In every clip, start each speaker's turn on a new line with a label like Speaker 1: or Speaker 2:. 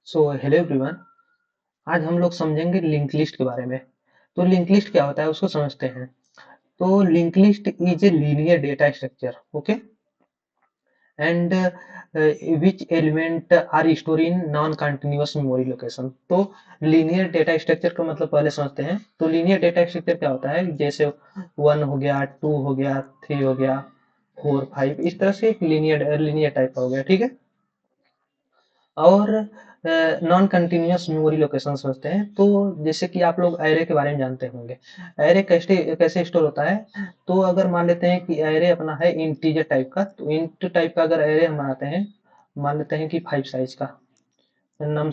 Speaker 1: So hello everyone. आज हम लोग समझेंगे लिंक लिस्ट के बारे में। तो लिंक लिस्ट क्या होता है उसको समझते हैं। तो link list is a linear data structure, okay, and which element are store in non continuous memory location. तो लीनियर डेटा स्ट्रक्चर का मतलब पहले समझते हैं। तो लीनियर डेटा स्ट्रक्चर क्या होता है, जैसे 1 हो गया, 2 हो गया, 3 हो गया, 4 5, इस तरह से एक लीनियर लीनियर टाइप का हो गया, ठीक है। और नॉन कंटिन्यूअस मेमोरी लोकेशन समझते हैं। तो जैसे कि आप लोग एरे के बारे में जानते होंगे, एरे कैसे कैसे स्टोर होता है। तो अगर मान लेते हैं कि एरे अपना है इंटीजर टाइप का, तो इंट टाइप का अगर एरे हम बनाते हैं, मान लेते हैं कि 5 साइज का नाम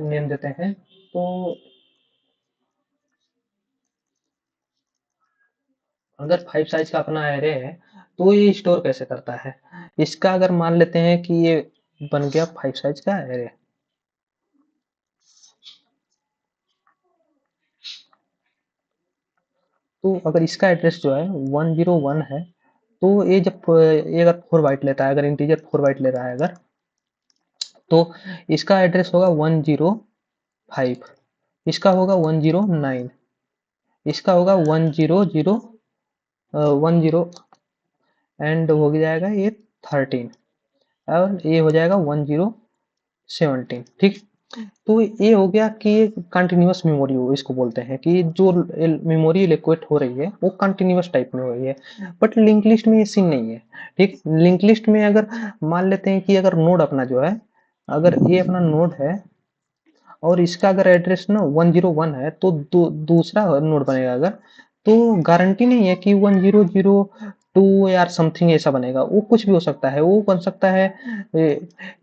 Speaker 1: नेम देते हैं। तो अगर 5 साइज का अपना एरे है, तो ये स्टोर कैसे करता है। इसका अगर मान लेते हैं कि ये बन गया 5 साइज का एरे। तो अगर इसका एड्रेस जो है 101 है, तो ये जब ये अगर 4 बाइट लेता है, अगर इंटीजर 4 बाइट ले रहा है अगर, तो इसका एड्रेस होगा 105, इसका होगा 109, इसका होगा 100, 10 एंड हो जाएगा ये 13, और ये हो जाएगा 1017, ठीक। तो ये हो गया कि कंटिन्यूअस मेमोरी हो, इसको बोलते हैं कि जो मेमोरी एलोकेट हो रही है वो कंटिन्यूअस टाइप में हो रही है। बट लिंक लिस्ट में ये सीन नहीं है, ठीक। लिंक लिस्ट में अगर मान लेते हैं कि अगर नोड अपना जो है, अगर ये अपना नोड है और इसका अगर एड्रेस ना 101 है, तो दूसरा नोड बनेगा अगर, तो गारंटी नहीं है कि 1002 या समथिंग ऐसा बनेगा। वो कुछ भी हो सकता है, वो बन सकता है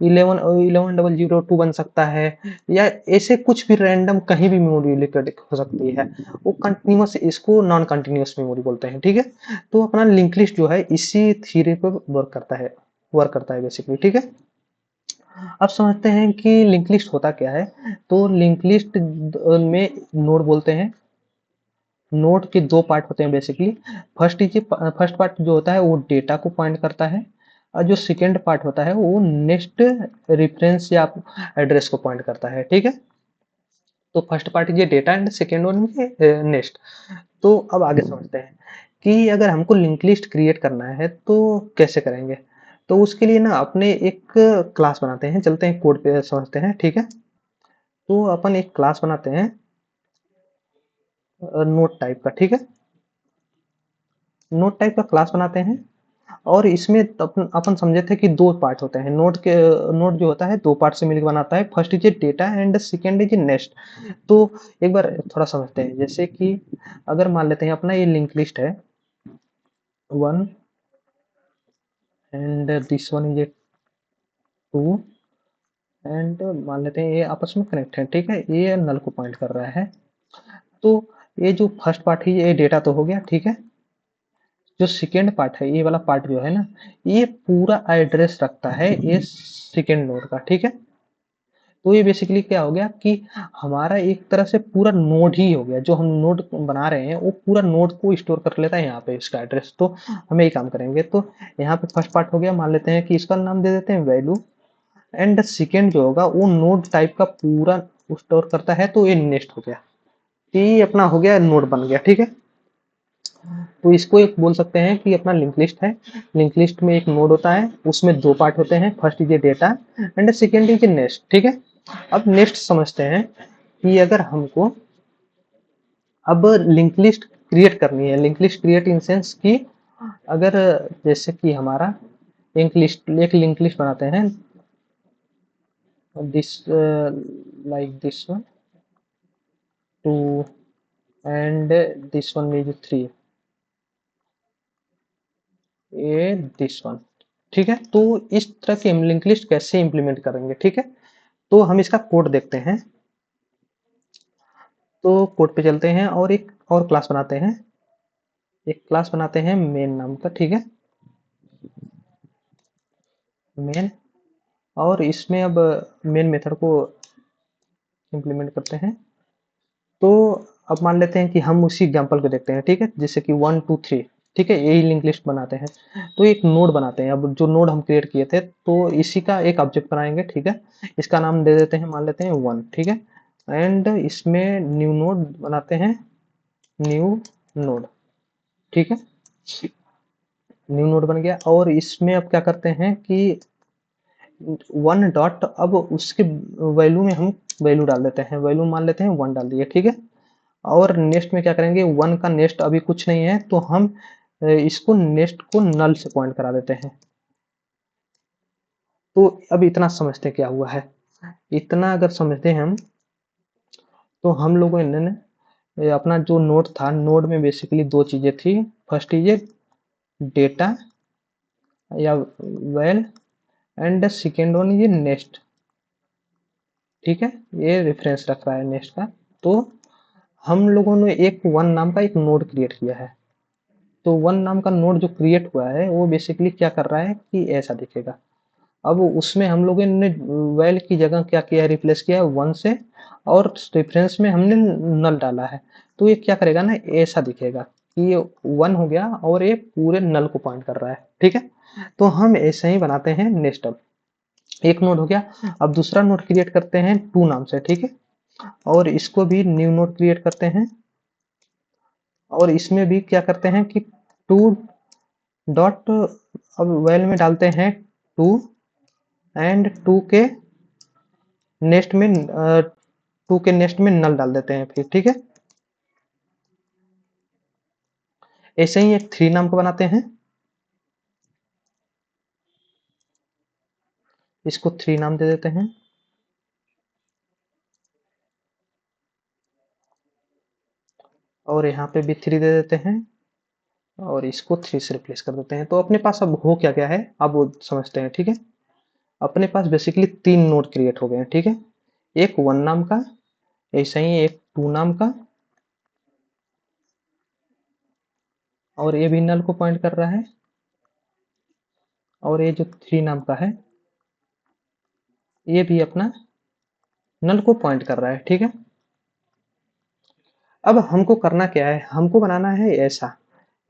Speaker 1: 1100 बन सकता है, या ऐसे कुछ भी रैंडम कहीं भी मेमोरी रिलेटेड हो सकती है। वो कंटिन्यूस, इसको नॉन कंटिन्यूस मेमोरी बोलते हैं, ठीक है। तो अपना लिंक लिस्ट जो है इसी थ्योरी पर वर्क करता है बेसिकली, ठीक है। अब समझते हैं कि लिंक लिस्ट होता क्या है। तो लिंक लिस्ट में नोड बोलते हैं। नोड के दो पार्ट होते हैं बेसिकली। फर्स्ट पार्ट जो होता है वो डेटा को पॉइंट करता है, और जो सेकेंड पार्ट होता है वो नेक्स्ट रेफरेंस या एड्रेस को पॉइंट करता है, ठीक है। तो फर्स्ट पार्ट ये डेटा एंड सेकेंड वन ये नेक्स्ट। तो अब आगे समझते हैं कि अगर हमको लिंक लिस्ट क्रिएट करना है तो कैसे करेंगे। तो उसके लिए ना अपने एक क्लास बनाते हैं, चलते हैं कोड पे समझते हैं, ठीक है। तो अपन एक क्लास बनाते हैं नोट टाइप का, ठीक है। नोट टाइप का क्लास बनाते हैं, और इसमें अपन अपन समझे थे कि दो पार्ट होते हैं नोट के। नोट जो होता है दो पार्ट से मिलकर बनाता है, first is data and second is next. तो एक बार थोड़ा समझते हैं, जैसे कि अगर मान लेते हैं अपना ये लिंक लिस्ट है 1, and this one is a 2, and मान लेते हैं ये आपस में कनेक्ट है, ठीक है। ये नल को पॉइंट कर रहा है। तो ये जो फर्स्ट पार्ट है ये डेटा तो हो गया, ठीक है। जो सेकेंड पार्ट है, ये वाला पार्ट जो है ना, ये पूरा एड्रेस रखता है ये सेकेंड नोड का, ठीक है। तो ये बेसिकली क्या हो गया कि हमारा एक तरह से पूरा नोड ही हो गया। जो हम नोड बना रहे हैं वो पूरा नोड को स्टोर कर लेता है यहाँ पे इसका एड्रेस। तो हम यही काम करेंगे। तो यहाँ पे फर्स्ट पार्ट हो गया, मान लेते हैं कि इसका नाम दे देते हैं वैल्यू, एंड सेकेंड जो होगा वो नोड टाइप का पूरा स्टोर करता है, तो ये नेक्स्ट हो गया। ये अपना हो गया, नोड बन गया, ठीक है। तो इसको एक बोल सकते हैं कि अपना लिंक लिस्ट है। लिंक लिस्ट में एक नोड होता है, उसमें दो पार्ट होते हैं, first is a data and second is A next, ठीक है। अब नेक्स्ट समझते हैं कि अगर हमको अब लिंक लिस्ट क्रिएट करनी है। Link list create in sense कि अगर जैसे कि हमारा एक लिंक लिस्ट बनाते हैं, this like this one, 2, and this one is 3, ये दिस वन, ठीक है। तो इस तरह की हम लिंक लिस्ट कैसे इंप्लीमेंट करेंगे, ठीक है। तो हम इसका कोड देखते हैं। तो कोड पे चलते हैं और एक और क्लास बनाते हैं। एक क्लास बनाते हैं मेन नाम का, ठीक है, मेन। और इसमें अब मेन मेथड को इंप्लीमेंट करते हैं। तो अब मान लेते हैं कि हम उसी एग्जांपल को देखते हैं, ठीक है, जैसे कि 1 2 3। ठीक है, यही लिंक लिस्ट बनाते हैं। तो एक नोड बनाते हैं। अब जो नोड हम क्रिएट किए थे तो इसी का एक ऑब्जेक्ट बनाएंगे। ठीक है, इसका नाम दे देते हैं, मान लेते हैं 1। ठीक है, एंड इसमें न्यू नोड बनाते हैं, न्यू नोड। ठीक है, न्यू नोड बन गया। और इसमें अब क्या करते हैं कि 1 डॉट, अब उसके वैल्यू में हम वैल्यू डाल देते हैं, वैल्यू मान लेते हैं 1 डाल दिए। ठीक है, और नेक्स्ट में क्या करेंगे, 1 का नेक्स्ट अभी कुछ नहीं है तो हम इसको नेक्स्ट को नल से पॉइंट करा देते हैं। तो अब इतना समझते क्या हुआ है। इतना अगर समझते हैं हम, तो हम लोगों ने अपना जो नोड था, नोड में बेसिकली दो चीजें थी। फर्स्ट ये डेटा या वेल, एंड सेकेंड वन ये नेक्स्ट। ठीक है, ये रेफरेंस रख रहा है नेक्स्ट का। तो हम लोगों ने एक वन नाम का एक नोड क्रिएट किया है। तो वन नाम का नोड जो क्रिएट हुआ है वो बेसिकली क्या कर रहा है कि ऐसा दिखेगा। अब उसमें हम लोगों ने वेल की जगह क्या किया है, रिप्लेस किया है 1 से, और रेफरेंस में हमने नल डाला है। तो ये क्या करेगा ना, ऐसा दिखेगा कि ये 1 हो गया और ये पूरे नल को पॉइंट कर रहा है। ठीक है, तो हम ऐसे ही बनाते हैं नेक्स्ट। अब एक नोड हो गया। अब दूसरा नोड क्रिएट करते हैं 2 नाम से। ठीक है, और इसको भी न्यू नोड क्रिएट करते हैं, और इसमें भी क्या करते हैं कि 2 डॉट, अब वेल में डालते हैं 2, एंड 2 के नेक्स्ट में 2 के नेक्स्ट में नल डाल देते हैं फिर। ठीक है, ऐसे ही एक 3 नाम का बनाते हैं, इसको 3 नाम दे देते हैं, और यहाँ पे भी 3 दे देते हैं, और इसको 3 से रिप्लेस कर देते हैं। तो अपने पास अब हो क्या क्या है, अब वो समझते हैं। ठीक है, अपने पास बेसिकली 3 नोड क्रिएट हो गए हैं। ठीक है, एक 1 नाम का, ऐसा ही एक 2 नाम का, और ये भी नल को पॉइंट कर रहा है, और ये जो 3 नाम का है ये भी अपना नल को पॉइंट कर रहा है। ठीक है, अब हमको करना क्या है, हमको बनाना है ऐसा,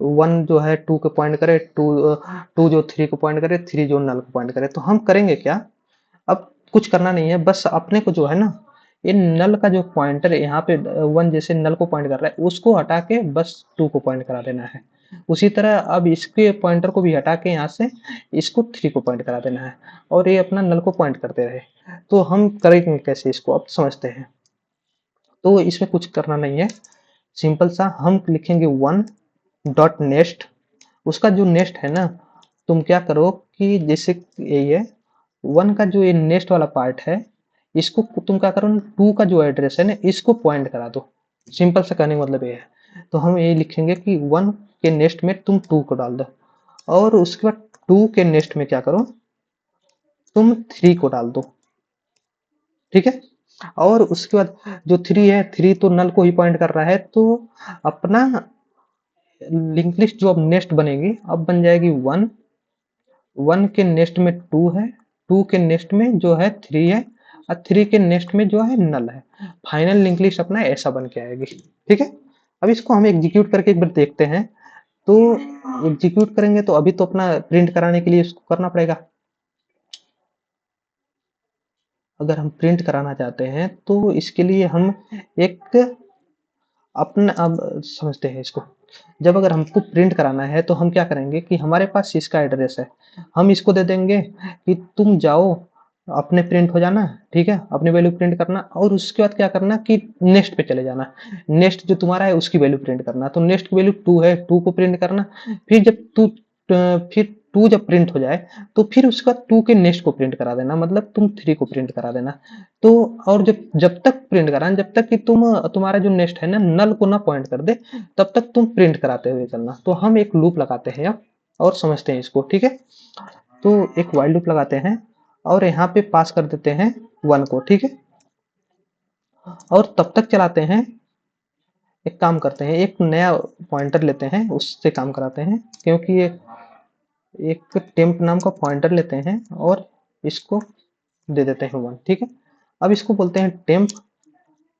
Speaker 1: 1 जो है 2 को पॉइंट करे, 2 जो 3 को पॉइंट करे, 3 जो नल को पॉइंट करे। तो हम करेंगे क्या, अब कुछ करना नहीं है, बस अपने को जो है ना, ये नल का जो पॉइंटर है यहाँ पे 1 जैसे नल को पॉइंट कर रहा है, उसको हटा के बस 2 को पॉइंट करा देना है। उसी तरह अब इसके पॉइंटर को भी हटा के यहाँ से इसको 3 को पॉइंट करा देना है, और ये अपना नल को पॉइंट करते रहे। तो हम करेंगे कैसे इसको, अब समझते हैं। तो इसमें कुछ करना नहीं है, सिंपल सा हम लिखेंगे 1 डॉट नेक्स्ट। उसका जो नेक्स्ट है ना, तुम क्या करो कि जैसे यही है 1 का जो ये नेक्स्ट वाला पार्ट है, इसको तुम क्या करो, 2 का जो एड्रेस है ना इसको पॉइंट करा दो। सिंपल सा कहने का मतलब ये है। तो हम ये लिखेंगे कि 1 के नेक्स्ट में तुम 2 को डाल दो, और उसके बाद 2 के नेक्स्ट में क्या करो, तुम 3 को डाल दो। ठीक है, और उसके बाद जो 3 है, 3 तो नल को ही पॉइंट कर रहा है, तो अपना लिंक लिस्ट जो अब नेक्स्ट बनेगी, अब बन जाएगी 1, 1 के नेक्स्ट में 2 है, 2 के नेक्स्ट में जो है 3 है, और 3 के नेक्स्ट में जो है नल है। फाइनल लिंक लिस्ट अपना ऐसा बन के आएगी। ठीक है, अब इसको हम एग्जीक्यूट करके एक बार देखते हैं। तो एग्जीक्यूट करेंगे तो अभी तो अपना प्रिंट कराने के लिए इसको करना पड़ेगा। अगर हम प्रिंट कराना चाहते हैं तो इसके लिए हम एक अपना, अब समझते हैं इसको। जब अगर हमको प्रिंट कराना है तो हम क्या करेंगे कि हमारे पास इसका एड्रेस है, हम इसको दे देंगे कि तुम जाओ अपने प्रिंट हो जाना। ठीक है, अपनी वैल्यू प्रिंट करना, और उसके बाद क्या करना कि नेक्स्ट पे चले जाना, नेक्स्ट जो तुम्हारा है उसकी वैल्यू प्रिंट करना। तो नेक्स्ट की वैल्यू 2 है, 2 को प्रिंट करना। फिर जब फिर 2 जब प्रिंट हो जाए तो फिर उसके बाद 2 के नेक्स्ट को प्रिंट करा देना, मतलब तुम 3 को प्रिंट करा देना। तो और जब जब तक प्रिंट कराना, जब तक कि तुम्हारा जो नेक्स्ट है ना नल को ना पॉइंट कर दे, तब तक तुम प्रिंट कराते हुए चलना। तो हम एक लूप लगाते हैं अब, और समझते हैं इसको। ठीक है, तो एक व्हाइल लूप लगाते हैं, और यहाँ पे पास कर देते हैं 1 को। ठीक है, और तब तक चलाते हैं। एक काम करते हैं, एक नया पॉइंटर लेते हैं, उससे काम कराते हैं, क्योंकि ये एक टेम्प नाम का पॉइंटर लेते हैं और इसको दे देते हैं 1। ठीक है, अब इसको बोलते हैं temp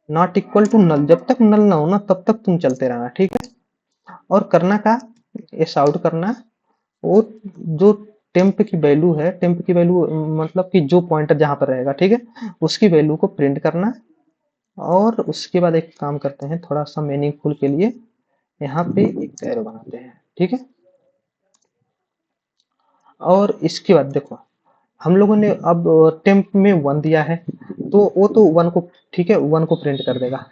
Speaker 1: not equal to null. जब तक नल ना हो ना तब तक तुम चलते रहना। ठीक है, और करना का एस आउट करना, और जो टेम्प की वैल्यू मतलब कि जो पॉइंटर जहां पर रहेगा, ठीक है, उसकी वैल्यू को प्रिंट करना। और उसके बाद एक काम करते हैं थोड़ा सा मीनिंगफुल के लिए, यहाँ पे एक एरो बनाते हैं, ठीक है। और इसके बाद देखो, हम लोगों ने अब टेम्प में 1 दिया है, तो वो तो 1 को, ठीक है, 1 को प्रिंट कर देगा।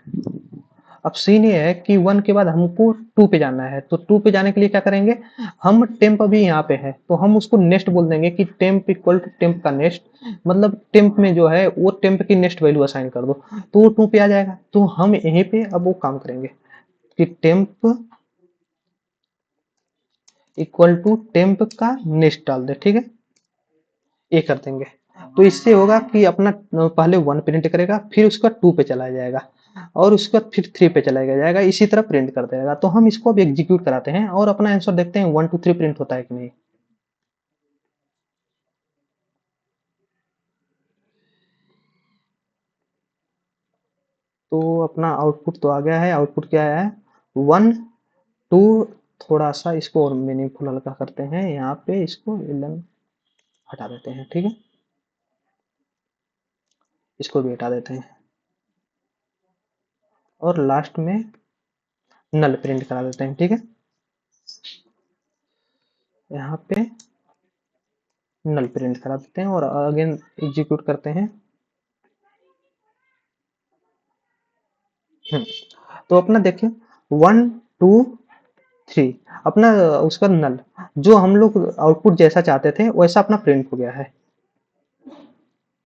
Speaker 1: अब सीन ये है कि 1 के बाद हमको 2 पे जाना है, तो 2 पे जाने के लिए क्या करेंगे, हम टेम्प अभी यहाँ पे है तो हम उसको नेक्स्ट बोल देंगे कि टेम्प इक्वल टू टेम्प का नेक्स्ट, मतलब टेम्प में जो है वो टेम्प की नेक्स्ट वैल्यू असाइन कर दो, तो वो 2 पे आ जाएगा। तो हम यहीं पे अब वो काम करेंगे कि टेम्प इक्वल टू टेम्प का नेक्स्ट डाल दे, ठीक है, ये कर देंगे। तो इससे होगा कि अपना पहले 1 प्रिंट करेगा, फिर उसका 2 पे चला जाएगा, और उसके बाद फिर 3 पे चला जाएगा, इसी तरह प्रिंट कर देगा। तो हम इसको अब एग्जीक्यूट कराते हैं और अपना आंसर देखते हैं 1 2 3 प्रिंट होता है कि नहीं। तो अपना आउटपुट तो आ गया है। आउटपुट क्या आया है, 1 2। थोड़ा सा इसको और मीनिंगफुल हल्का करते हैं, यहाँ पे इसको 11 हटा देते हैं, ठीक है, इसको भी हटा देते हैं, और लास्ट में नल प्रिंट करा देते हैं, ठीक है। यहाँ पे नल प्रिंट करा देते हैं और अगेन एग्जीक्यूट करते हैं। तो अपना देखिए 1 2 3, अपना उसका नल, जो हम लोग आउटपुट जैसा चाहते थे वैसा अपना प्रिंट हो गया है।